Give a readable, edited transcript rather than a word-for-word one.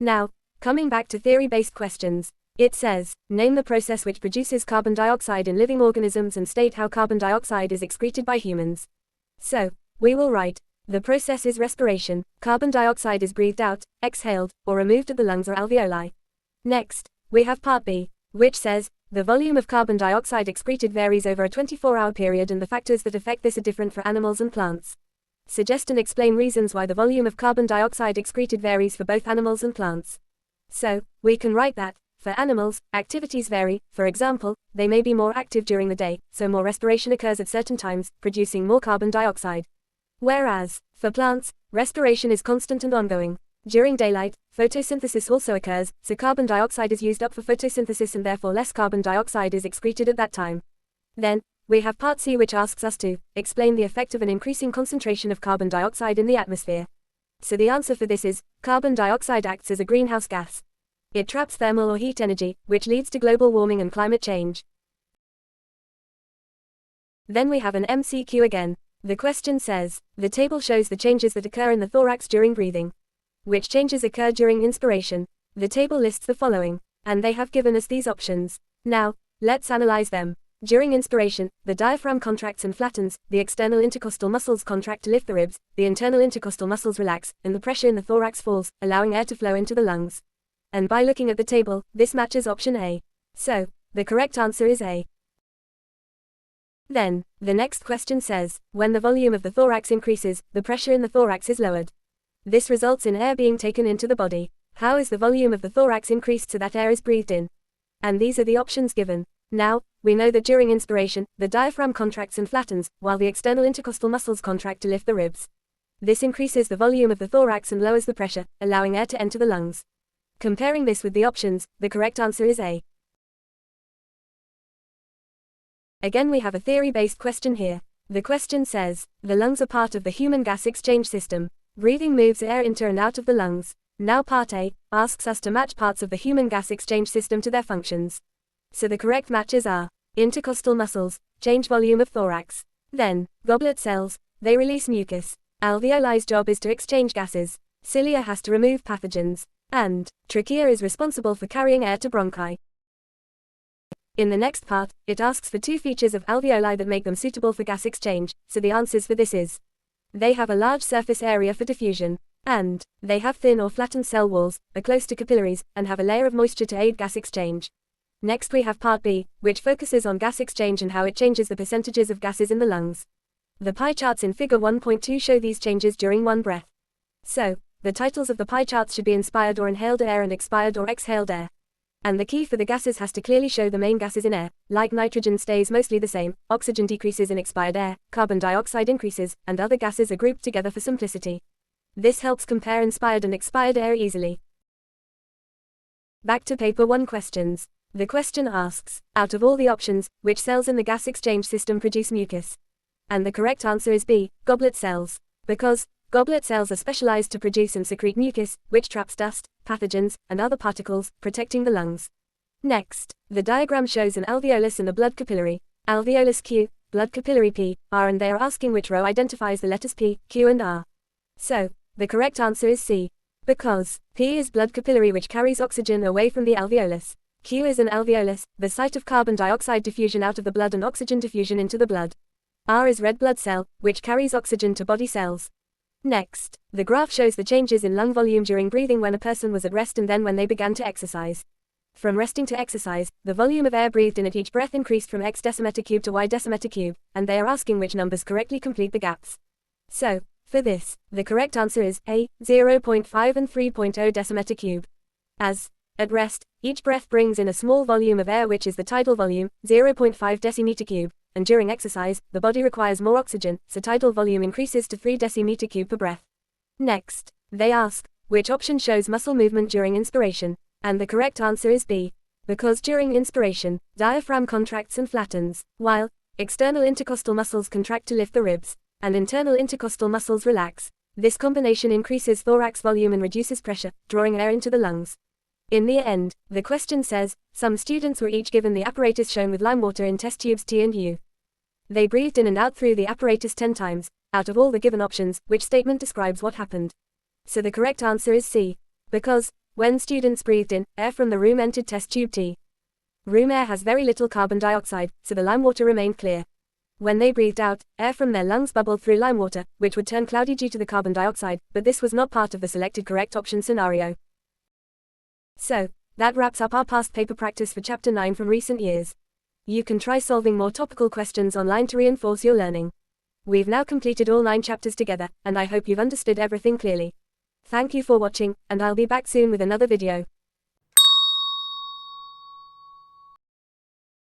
Now, coming back to theory-based questions, it says, name the process which produces carbon dioxide in living organisms and state how carbon dioxide is excreted by humans. So, we will write, the process is respiration, carbon dioxide is breathed out, exhaled, or removed at the lungs or alveoli. Next, we have part B, which says, the volume of carbon dioxide excreted varies over a 24-hour period and the factors that affect this are different for animals and plants. Suggest and explain reasons why the volume of carbon dioxide excreted varies for both animals and plants. So, we can write that, for animals, activities vary. For example, they may be more active during the day, so more respiration occurs at certain times, producing more carbon dioxide. Whereas, for plants, respiration is constant and ongoing. During daylight, photosynthesis also occurs, so carbon dioxide is used up for photosynthesis and therefore less carbon dioxide is excreted at that time. Then, we have part C, which asks us to explain the effect of an increasing concentration of carbon dioxide in the atmosphere. So the answer for this is, carbon dioxide acts as a greenhouse gas. It traps thermal or heat energy, which leads to global warming and climate change. Then we have an MCQ again. The question says, the table shows the changes that occur in the thorax during breathing. Which changes occur during inspiration? The table lists the following, and they have given us these options. Now, let's analyze them. During inspiration, the diaphragm contracts and flattens, the external intercostal muscles contract to lift the ribs, the internal intercostal muscles relax, and the pressure in the thorax falls, allowing air to flow into the lungs. And by looking at the table, this matches option A. So, the correct answer is A. Then, the next question says, when the volume of the thorax increases, the pressure in the thorax is lowered. This results in air being taken into the body. How is the volume of the thorax increased so that air is breathed in? And these are the options given. Now, we know that during inspiration, the diaphragm contracts and flattens, while the external intercostal muscles contract to lift the ribs. This increases the volume of the thorax and lowers the pressure, allowing air to enter the lungs. Comparing this with the options, the correct answer is A. Again, we have a theory-based question here. The question says, the lungs are part of the human gas exchange system. Breathing moves air into and out of the lungs. Now part A asks us to match parts of the human gas exchange system to their functions. So the correct matches are, intercostal muscles, change volume of thorax. Then, goblet cells, they release mucus. Alveoli's job is to exchange gases. Cilia has to remove pathogens. And, trachea is responsible for carrying air to bronchi. In the next part, it asks for two features of alveoli that make them suitable for gas exchange, so the answers for this is, they have a large surface area for diffusion, and they have thin or flattened cell walls, are close to capillaries, and have a layer of moisture to aid gas exchange. Next we have part B, which focuses on gas exchange and how it changes the percentages of gases in the lungs. The pie charts in figure 1.2 show these changes during one breath. So, the titles of the pie charts should be inspired or inhaled air and expired or exhaled air. And the key for the gases has to clearly show the main gases in air, like nitrogen stays mostly the same, oxygen decreases in expired air, carbon dioxide increases, and other gases are grouped together for simplicity. This helps compare inspired and expired air easily. Back to paper 1 questions. The question asks, out of all the options, which cells in the gas exchange system produce mucus? And the correct answer is B, goblet cells. Because, goblet cells are specialized to produce and secrete mucus, which traps dust, pathogens, and other particles, protecting the lungs. Next, the diagram shows an alveolus and a blood capillary, alveolus Q, blood capillary P, R, and they are asking which row identifies the letters P, Q and R. So, the correct answer is C. Because, P is blood capillary which carries oxygen away from the alveolus. Q is an alveolus, the site of carbon dioxide diffusion out of the blood and oxygen diffusion into the blood. R is red blood cell, which carries oxygen to body cells. Next, the graph shows the changes in lung volume during breathing when a person was at rest and then when they began to exercise. From resting to exercise, the volume of air breathed in at each breath increased from X decimeter cube to Y decimeter cube, and they are asking which numbers correctly complete the gaps. So, for this, the correct answer is A, 0.5 and 3.0 decimeter cube. As, at rest, each breath brings in a small volume of air which is the tidal volume, 0.5 decimeter cube, and during exercise, the body requires more oxygen, so tidal volume increases to 3 decimeter cube per breath. Next, they ask, which option shows muscle movement during inspiration? And the correct answer is B. Because during inspiration, diaphragm contracts and flattens, while external intercostal muscles contract to lift the ribs, and internal intercostal muscles relax. This combination increases thorax volume and reduces pressure, drawing air into the lungs. In the end, the question says, some students were each given the apparatus shown with lime water in test tubes T and U. They breathed in and out through the apparatus 10 times, out of all the given options, which statement describes what happened? So the correct answer is C. Because, When students breathed in, air from the room entered test tube T. Room air has very little carbon dioxide, so the lime water remained clear. When they breathed out, air from their lungs bubbled through lime water, which would turn cloudy due to the carbon dioxide, but this was not part of the selected correct option scenario. So, that wraps up our past paper practice for Chapter 9 from recent years. You can try solving more topical questions online to reinforce your learning. We've now completed all 9 chapters together, and I hope you've understood everything clearly. Thank you for watching, and I'll be back soon with another video.